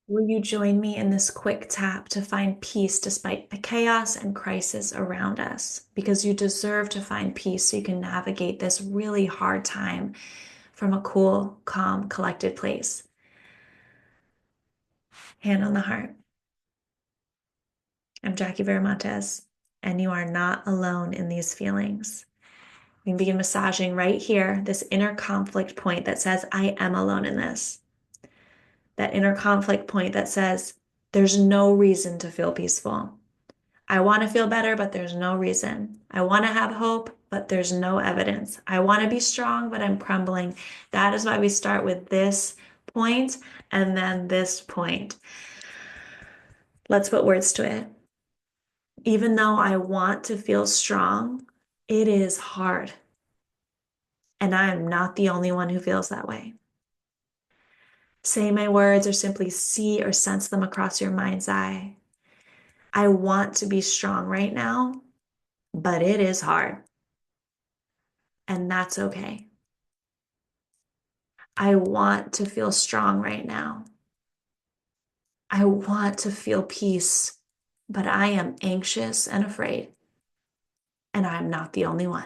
Will you join me in this quick tap to find peace despite the chaos and crisis around us? Because you deserve to find peace so you can navigate this really hard time from a cool, calm, collected place. Hand on the heart. I'm Jackie Veramontes, and you are not alone in these feelings. We can begin massaging right here, this inner conflict point that says, I am alone in this. That inner conflict point that says, there's no reason to feel peaceful. I want to feel better, but there's no reason. I want to have hope, but there's no evidence. I want to be strong, but I'm crumbling. That is why we start with this point and then this point. Let's put words to it. Even though I want to feel strong, it is hard. And I am not the only one who feels that way. Say my words or simply see or sense them across your mind's eye. I want to be strong right now, but it is hard. And that's okay. I want to feel strong right now. I want to feel peace, but I am anxious and afraid, and I'm not the only one.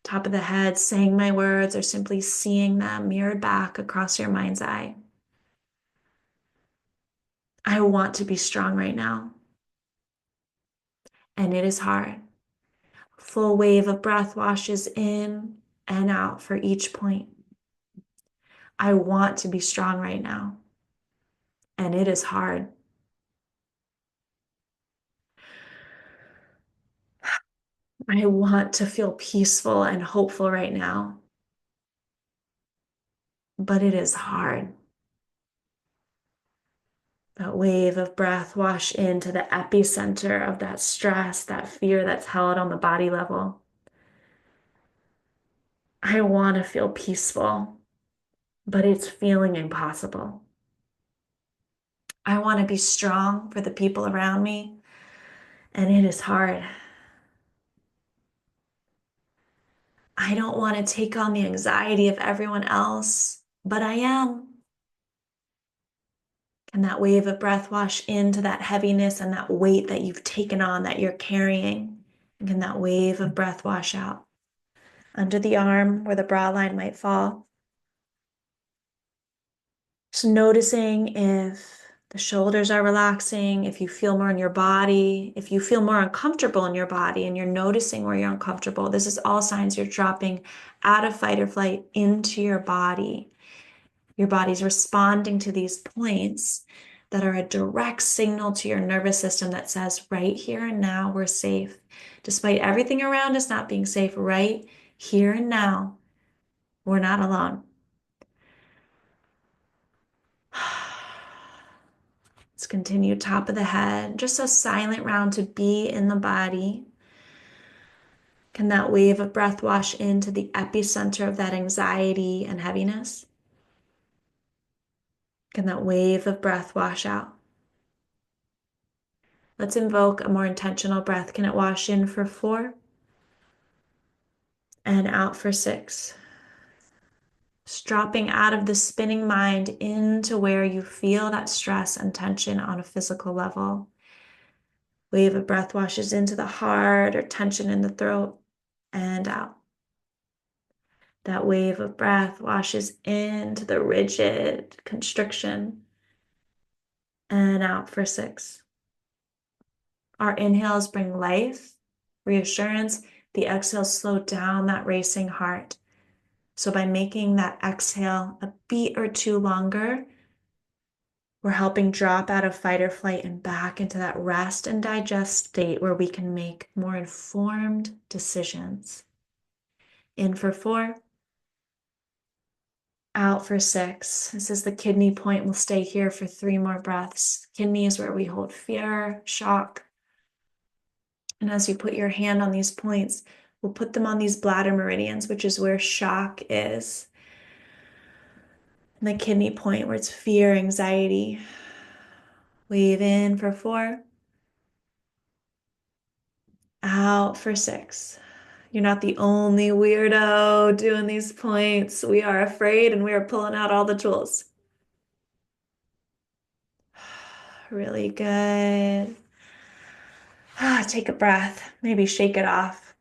Top of the head, saying my words or simply seeing them mirrored back across your mind's eye. I want to be strong right now, and it is hard. Full wave of breath washes in and out for each point. I want to be strong right now, and it is hard. I want to feel peaceful and hopeful right now, but it is hard. That wave of breath wash into the epicenter of that stress, that fear that's held on the body level. I want to feel peaceful, but it's feeling impossible. I want to be strong for the people around me, and it is hard. I don't want to take on the anxiety of everyone else, but I am. Can that wave of breath wash into that heaviness and that weight that you've taken on, that you're carrying? And can that wave of breath wash out under the arm where the brow line might fall? Just noticing if the shoulders are relaxing, if you feel more in your body, if you feel more uncomfortable in your body and you're noticing where you're uncomfortable. This is all signs you're dropping out of fight or flight into your body. Your body's responding to these points that are a direct signal to your nervous system that says, right here and now, we're safe. Despite everything around us not being safe, right here and now, we're not alone. Let's continue top of the head, just a silent round to be in the body. Can that wave of breath wash into the epicenter of that anxiety and heaviness? Can that wave of breath wash out? Let's invoke a more intentional breath. Can it wash in for 4 and out for 6? Just dropping out of the spinning mind into where you feel that stress and tension on a physical level. Wave of breath washes into the heart or tension in the throat and out. That wave of breath washes into the rigid constriction and out for 6. Our inhales bring life, reassurance. The exhales slow down that racing heart. So by making that exhale a beat or 2 longer, we're helping drop out of fight or flight and back into that rest and digest state where we can make more informed decisions. In for 4, out for 6. This is the kidney point. We'll stay here for 3 more breaths. Kidney is where we hold fear, shock. And as you put your hand on these points, we'll put them on these bladder meridians, which is where shock is. And the kidney point where it's fear, anxiety. Wave in for 4, out for 6. You're not the only weirdo doing these points. We are afraid and we are pulling out all the tools. Really good. Take a breath. Maybe shake it off.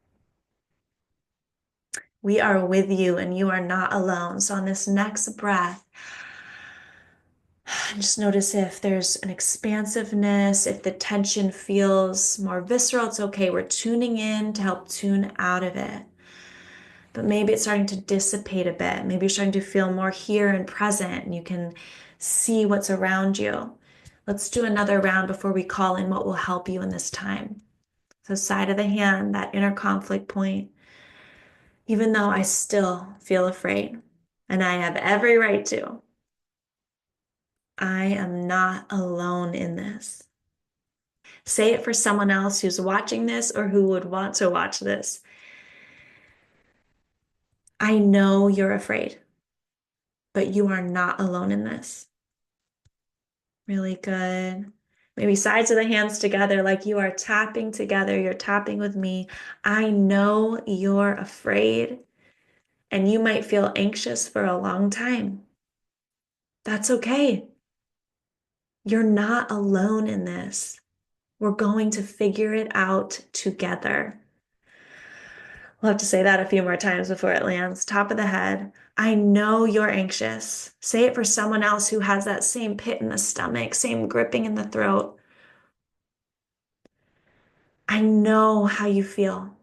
We are with you and you are not alone. So on this next breath, just notice if there's an expansiveness, if the tension feels more visceral, it's okay. We're tuning in to help tune out of it. But maybe it's starting to dissipate a bit. Maybe you're starting to feel more here and present and you can see what's around you. Let's do another round before we call in what will help you in this time. So side of the hand, that inner conflict point, even though I still feel afraid and I have every right to, I am not alone in this. Say it for someone else who's watching this or who would want to watch this. I know you're afraid, but you are not alone in this. Really good. Maybe sides of the hands together, like you are tapping together. You're tapping with me. I know you're afraid, and you might feel anxious for a long time. That's okay. You're not alone in this. We're going to figure it out together. We'll have to say that a few more times before it lands. Top of the head. I know you're anxious. Say it for someone else who has that same pit in the stomach, same gripping in the throat. I know how you feel,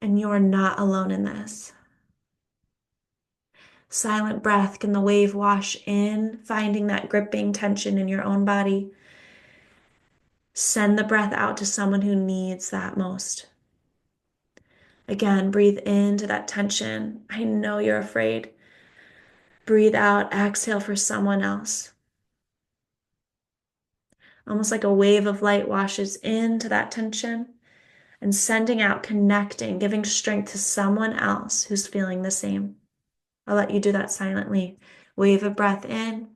and you are not alone in this. Silent breath. Can the wave wash in, finding that gripping tension in your own body? Send the breath out to someone who needs that most. Again, breathe into that tension. I know you're afraid. Breathe out, exhale for someone else. Almost like a wave of light washes into that tension and sending out, connecting, giving strength to someone else who's feeling the same. I'll let you do that silently. Wave a breath in,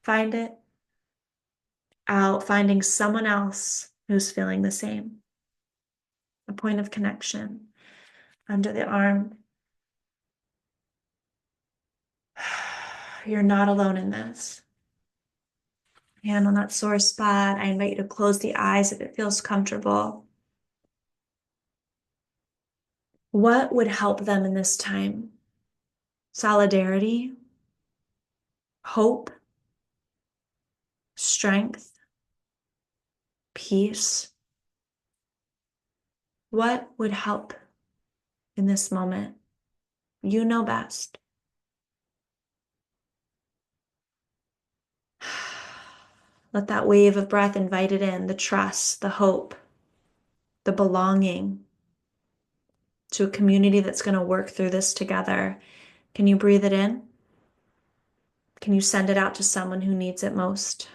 find it, out, finding someone else who's feeling the same. A point of connection under the arm. You're not alone in this. Hand on that sore spot. I invite you to close the eyes if it feels comfortable. What would help them in this time? Solidarity, hope, strength, peace. What would help in this moment? You know best. Let that wave of breath invite it in, the trust, the hope, the belonging to a community that's going to work through this together. Can you breathe it in? Can you send it out to someone who needs it most?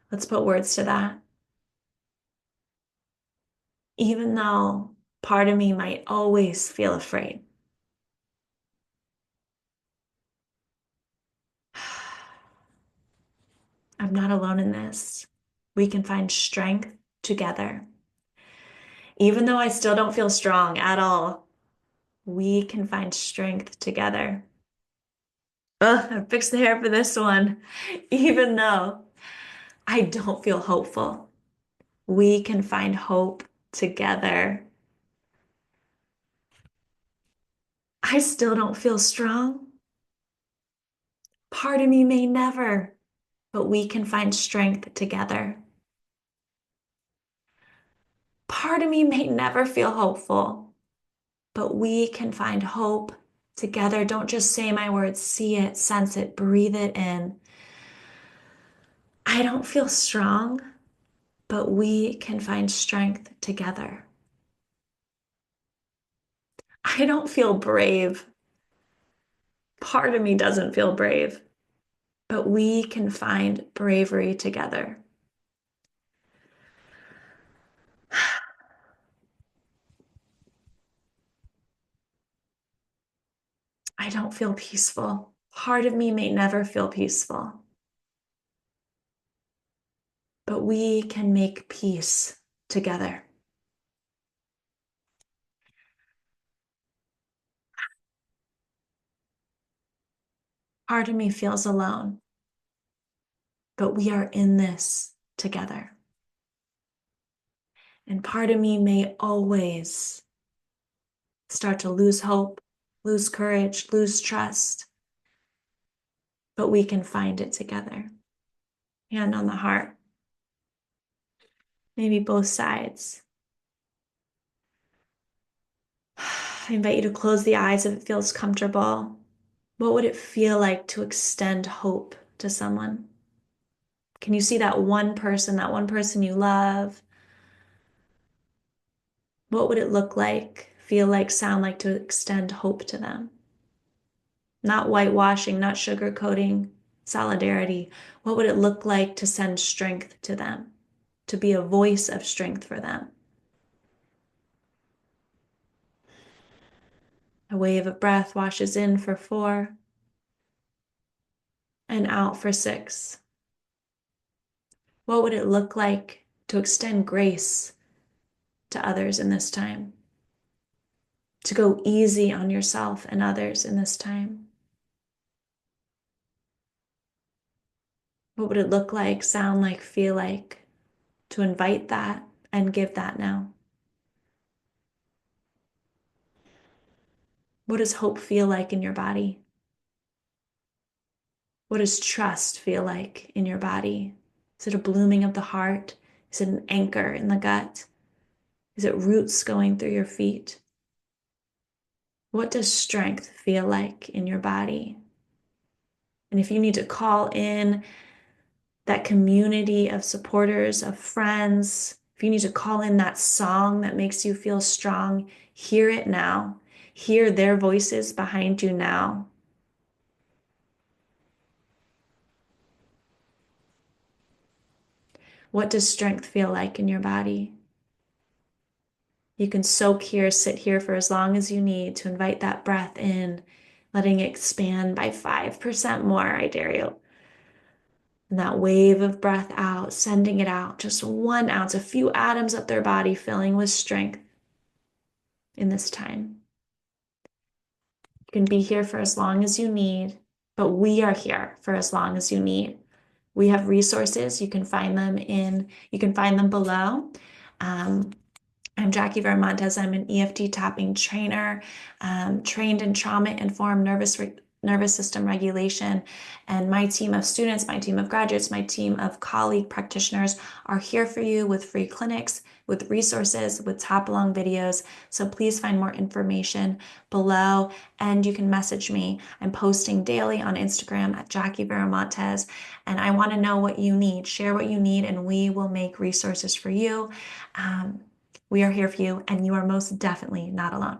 Let's put words to that. Even though part of me might always feel afraid, I'm not alone in this. We can find strength together. Even though I still don't feel strong at all, we can find strength together. Ugh, I fixed the hair for this one. Even though I don't feel hopeful, we can find hope together. I still don't feel strong. Part of me may never, but we can find strength together. Part of me may never feel hopeful, but we can find hope together. Don't just say my words, see it, sense it, breathe it in. I don't feel strong, but we can find strength together. I don't feel brave. Part of me doesn't feel brave, but we can find bravery together. I don't feel peaceful. Part of me may never feel peaceful, but we can make peace together. Part of me feels alone, but we are in this together. And part of me may always start to lose hope, lose courage, lose trust, but we can find it together. Hand on the heart. Maybe both sides. I invite you to close the eyes if it feels comfortable. What would it feel like to extend hope to someone? Can you see that one person you love? What would it look like, feel like, sound like to extend hope to them? Not whitewashing, not sugarcoating, solidarity. What would it look like to send strength to them, to be a voice of strength for them? A wave of breath washes in for 4 and out for 6. What would it look like to extend grace to others in this time? To go easy on yourself and others in this time? What would it look like, sound like, feel like to invite that and give that now? What does hope feel like in your body? What does trust feel like in your body? Is it a blooming of the heart? Is it an anchor in the gut? Is it roots going through your feet? What does strength feel like in your body? And if you need to call in that community of supporters, of friends, if you need to call in that song that makes you feel strong, hear it now. Hear their voices behind you now. What does strength feel like in your body? You can soak here, sit here for as long as you need to invite that breath in, letting it expand by 5% more, I dare you. And that wave of breath out, sending it out, just 1 ounce, a few atoms of their body filling with strength in this time. You can be here for as long as you need, but we are here for as long as you need. We have resources. You can find them below. I'm Jackie Veramontes. I'm an EFT tapping trainer, trained in trauma-informed nervous system regulation. And my team of students, my team of graduates, my team of colleague practitioners are here for you with free clinics, with resources, with tap-along videos. So please find more information below, and you can message me. I'm posting daily on Instagram at Jackie Veramontes, and I want to know what you need. Share what you need, and we will make resources for you. We are here for you, and you are most definitely not alone.